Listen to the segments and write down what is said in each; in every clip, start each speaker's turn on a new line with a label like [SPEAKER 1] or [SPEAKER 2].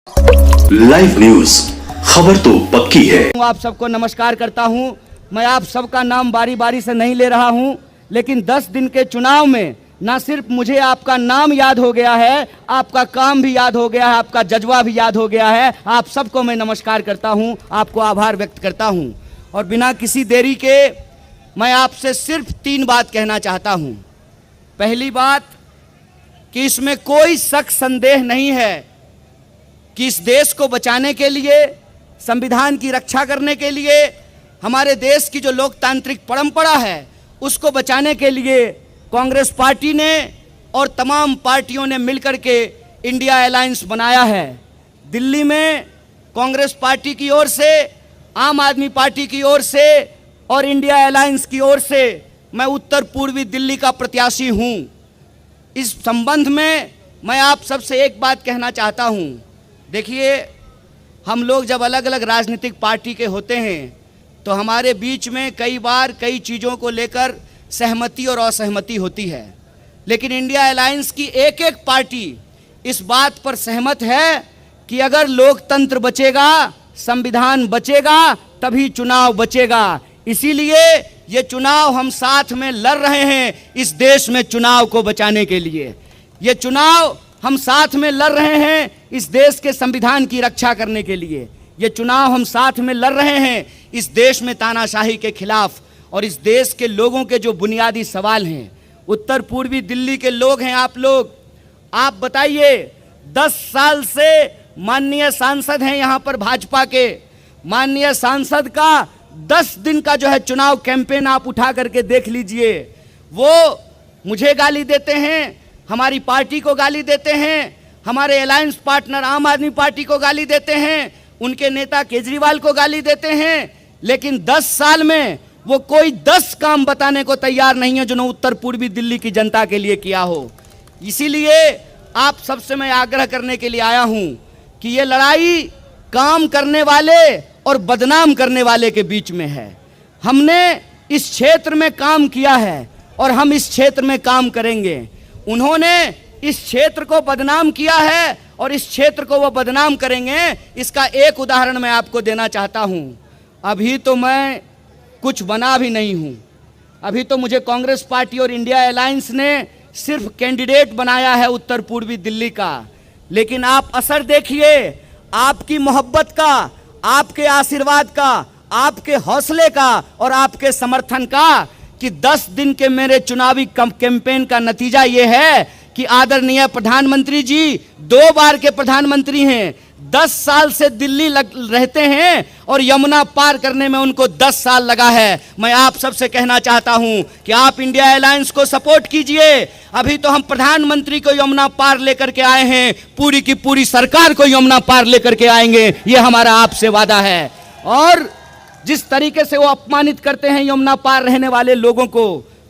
[SPEAKER 1] Live news, खबर तो पक्की है।
[SPEAKER 2] आप सबको नमस्कार करता हूं। मैं आप सबका नाम बारी बारी से नहीं ले रहा हूं, लेकिन 10 दिन के चुनाव में ना सिर्फ मुझे आपका नाम याद हो गया है, आपका काम भी याद हो गया है, आपका जज्बा भी याद हो गया है। आप सबको मैं नमस्कार करता हूं, आपको आभार व्यक्त करता हूं। और बिना किसी देरी के मैं आपसे सिर्फ 3 बात कहना चाहता हूं। पहली बात कि इसमें कोई शक संदेह नहीं है कि इस देश को बचाने के लिए, संविधान की रक्षा करने के लिए, हमारे देश की जो लोकतांत्रिक परंपरा है उसको बचाने के लिए कांग्रेस पार्टी ने और तमाम पार्टियों ने मिलकर के इंडिया अलायंस बनाया है। दिल्ली में कांग्रेस पार्टी की ओर से, आम आदमी पार्टी की ओर से और इंडिया अलायंस की ओर से मैं उत्तर पूर्वी दिल्ली का प्रत्याशी हूं। इस संबंध में मैं आप सबसे एक बात कहना चाहता हूं। देखिए, हम लोग जब अलग अलग राजनीतिक पार्टी के होते हैं तो हमारे बीच में कई बार कई चीज़ों को लेकर सहमति और असहमति होती है, लेकिन इंडिया अलायंस की एक एक पार्टी इस बात पर सहमत है कि अगर लोकतंत्र बचेगा, संविधान बचेगा, तभी चुनाव बचेगा। इसीलिए ये चुनाव हम साथ में लड़ रहे हैं। इस देश में चुनाव को बचाने के लिए ये चुनाव हम साथ में लड़ रहे हैं। इस देश के संविधान की रक्षा करने के लिए ये चुनाव हम साथ में लड़ रहे हैं। इस देश में तानाशाही के खिलाफ और इस देश के लोगों के जो बुनियादी सवाल हैं, उत्तर पूर्वी दिल्ली के लोग हैं आप लोग। आप बताइए, 10 साल से माननीय सांसद हैं यहाँ पर भाजपा के, माननीय सांसद का 10 दिन का जो है चुनाव कैंपेन आप उठा करके देख लीजिए। वो मुझे गाली देते हैं, हमारी पार्टी को गाली देते हैं, हमारे अलायंस पार्टनर आम आदमी पार्टी को गाली देते हैं, उनके नेता केजरीवाल को गाली देते हैं, लेकिन 10 साल में वो कोई 10 काम बताने को तैयार नहीं है जो उत्तर पूर्वी दिल्ली की जनता के लिए किया हो। इसीलिए आप सबसे मैं आग्रह करने के लिए आया हूं कि ये लड़ाई काम करने वाले और बदनाम करने वाले के बीच में है। हमने इस क्षेत्र में काम किया है और हम इस क्षेत्र में काम करेंगे। उन्होंने इस क्षेत्र को बदनाम किया है और इस क्षेत्र को वो बदनाम करेंगे। इसका एक उदाहरण मैं आपको देना चाहता हूं। अभी तो मैं कुछ बना भी नहीं हूं, अभी तो मुझे कांग्रेस पार्टी और इंडिया अलायंस ने सिर्फ कैंडिडेट बनाया है उत्तर पूर्वी दिल्ली का। लेकिन आप असर देखिए, आपकी मोहब्बत का, आपके आशीर्वाद का, आपके हौसले का और आपके समर्थन का, कि 10 दिन के मेरे चुनावी कैंपेन का नतीजा ये है कि आदरणीय प्रधानमंत्री जी 2 बार के प्रधानमंत्री हैं, 10 साल से दिल्ली रहते हैं और यमुना पार करने में उनको 10 साल लगा है। मैं आप सबसे कहना चाहता हूं कि आप इंडिया अलायंस को सपोर्ट कीजिए। अभी तो हम प्रधानमंत्री को यमुना पार लेकर के आए हैं, पूरी की पूरी सरकार को यमुना पार लेकर के आएंगे, ये हमारा आपसे वादा है। और जिस तरीके से वो अपमानित करते हैं यमुना पार रहने वाले लोगों को,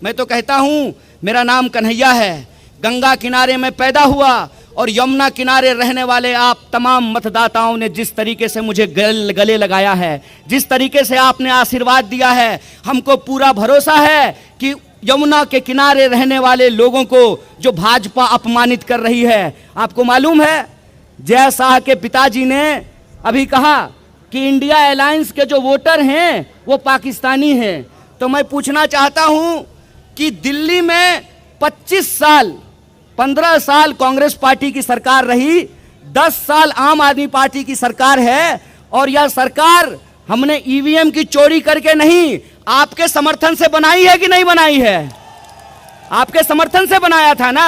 [SPEAKER 2] मैं तो कहता हूं, मेरा नाम कन्हैया है, गंगा किनारे में पैदा हुआ और यमुना किनारे रहने वाले आप तमाम मतदाताओं ने जिस तरीके से मुझे गले लगाया है, जिस तरीके से आपने आशीर्वाद दिया है, हमको पूरा भरोसा है कि यमुना के किनारे रहने वाले लोगों को जो भाजपा अपमानित कर रही है, आपको मालूम है जय शाह के पिताजी ने अभी कहा कि इंडिया अलायंस के जो वोटर हैं वो पाकिस्तानी हैं। तो मैं पूछना चाहता हूं कि दिल्ली में 25 साल, 15 साल कांग्रेस पार्टी की सरकार रही, 10 साल आम आदमी पार्टी की सरकार है, और यह सरकार हमने ईवीएम की चोरी करके नहीं, आपके समर्थन से बनाई है कि नहीं बनाई है? आपके समर्थन से बनाया था ना।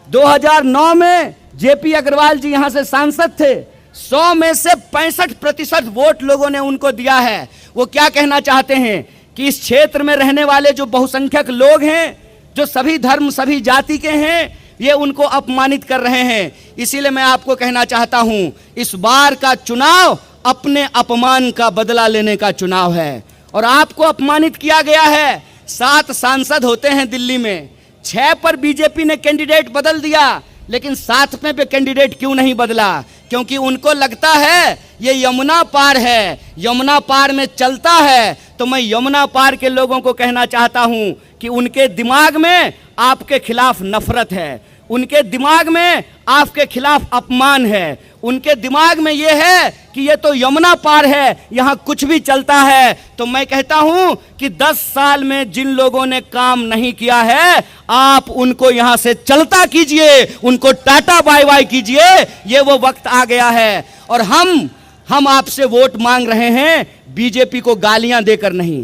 [SPEAKER 2] 2009 में जेपी अग्रवाल जी यहां से सांसद थे, 100 में से 65% वोट लोगों ने उनको दिया है। वो क्या कहना चाहते हैं कि इस क्षेत्र में रहने वाले जो बहुसंख्यक लोग हैं, जो सभी धर्म सभी जाति के हैं, ये उनको अपमानित कर रहे हैं। इसीलिए मैं आपको कहना चाहता हूं, इस बार का चुनाव अपने अपमान का बदला लेने का चुनाव है। और आपको अपमानित किया गया है। 7 सांसद होते हैं दिल्ली में, 6 पर बीजेपी ने कैंडिडेट बदल दिया, लेकिन 7वें पे कैंडिडेट क्यों नहीं बदला? क्योंकि उनको लगता है ये यमुना पार है, यमुना पार में चलता है। तो मैं यमुना पार के लोगों को कहना चाहता हूं कि उनके दिमाग में आपके खिलाफ नफरत है, उनके दिमाग में आपके खिलाफ अपमान है, उनके दिमाग में यह है कि ये तो यमुना पार है, यहां कुछ भी चलता है। तो मैं कहता हूं कि 10 साल में जिन लोगों ने काम नहीं किया है, आप उनको यहां से चलता कीजिए, उनको टाटा बाय बाय कीजिए। ये वो वक्त आ गया है। और हम आपसे वोट मांग रहे हैं बीजेपी को गालियां देकर नहीं,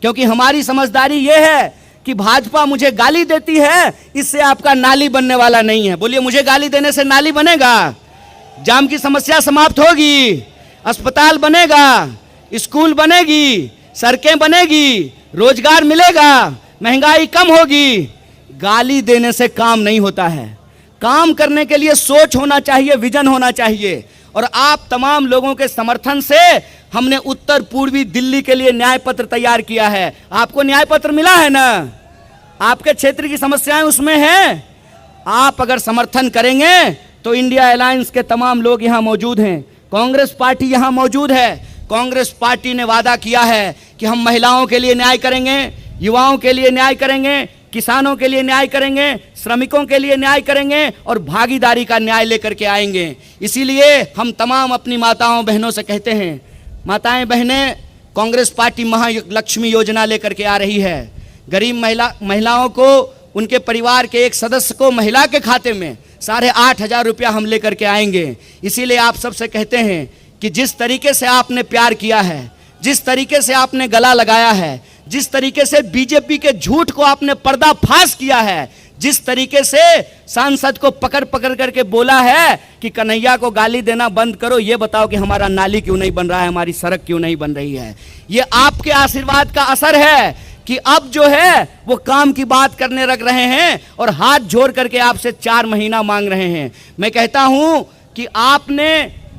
[SPEAKER 2] क्योंकि हमारी समझदारी यह है कि भाजपा मुझे गाली देती है, इससे आपका नाली बनने वाला नहीं है। बोलिए, मुझे गाली देने से नाली बनेगा? जाम की समस्या समाप्त होगी, अस्पताल बनेगा, स्कूल बनेगी, सड़कें बनेगी, रोजगार मिलेगा, महंगाई कम होगी। गाली देने से काम नहीं होता है। काम करने के लिए सोच होना चाहिए, विजन होना चाहिए। और आप तमाम लोगों के समर्थन से हमने उत्तर पूर्वी दिल्ली के लिए न्याय पत्र तैयार किया है। आपको न्याय पत्र मिला है ना? आपके क्षेत्र की समस्याएं उसमें हैं। आप अगर समर्थन करेंगे तो इंडिया अलायंस के तमाम लोग यहां मौजूद हैं, कांग्रेस पार्टी यहां मौजूद है। कांग्रेस पार्टी ने वादा किया है कि हम महिलाओं के लिए न्याय करेंगे, युवाओं के लिए न्याय करेंगे, किसानों के लिए न्याय करेंगे, श्रमिकों के लिए न्याय करेंगे और भागीदारी का न्याय लेकर के आएंगे। इसीलिए हम तमाम अपनी माताओं बहनों से कहते हैं, माताएं बहनें, कांग्रेस पार्टी महालक्ष्मी योजना लेकर के आ रही है। गरीब महिलाओं को, उनके परिवार के एक सदस्य को महिला के खाते में 8,500 रुपया हम लेकर के आएंगे। इसीलिए आप सबसे कहते हैं कि जिस तरीके से आपने प्यार किया है, जिस तरीके से आपने गला लगाया है, जिस तरीके से बीजेपी के झूठ को आपने पर्दाफाश किया है, जिस तरीके से सांसद को पकड़ पकड़ करके बोला है कि कन्हैया को गाली देना बंद करो, ये बताओ कि हमारा नाली क्यों नहीं बन रहा है, हमारी सड़क क्यों नहीं बन रही है। ये आपके आशीर्वाद का असर है कि अब जो है वो काम की बात करने लग रहे हैं और हाथ जोड़ करके आपसे 4 महीना मांग रहे हैं। मैं कहता हूं कि आपने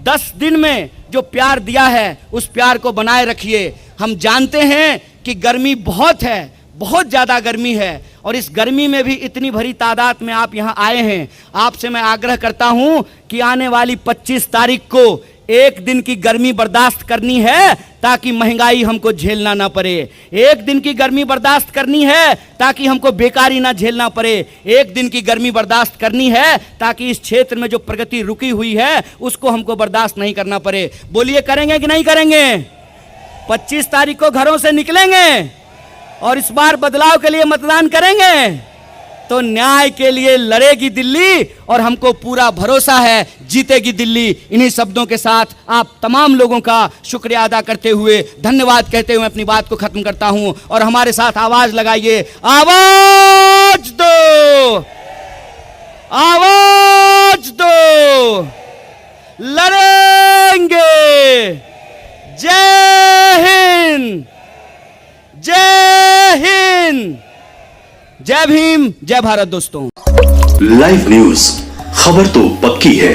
[SPEAKER 2] 10 दिन में जो प्यार दिया है उस प्यार को बनाए रखिए। हम जानते हैं कि गर्मी बहुत है, बहुत ज़्यादा गर्मी है, और इस गर्मी में भी इतनी भरी तादाद में आप यहाँ आए हैं। आपसे मैं आग्रह करता हूँ कि आने वाली 25 तारीख को एक दिन की गर्मी बर्दाश्त करनी है ताकि महंगाई हमको झेलना ना पड़े। एक दिन की गर्मी बर्दाश्त करनी है ताकि हमको बेकारी ना झेलना पड़े। एक दिन की गर्मी बर्दाश्त करनी है ताकि इस क्षेत्र में जो प्रगति रुकी हुई है उसको हमको बर्दाश्त नहीं करना पड़े। बोलिए, करेंगे कि नहीं करेंगे? 25 तारीख को घरों से निकलेंगे और इस बार बदलाव के लिए मतदान करेंगे तो न्याय के लिए लड़ेगी दिल्ली, और हमको पूरा भरोसा है जीतेगी दिल्ली। इन्हीं शब्दों के साथ आप तमाम लोगों का शुक्रिया अदा करते हुए, धन्यवाद कहते हुए अपनी बात को खत्म करता हूं। और हमारे साथ आवाज लगाइए, आवाज दो, आवाज दो, लड़ेंगे। जय हिंद, जय हिंद, जय भीम, जय भारत। दोस्तों,
[SPEAKER 1] लाइव न्यूज, खबर तो पक्की है।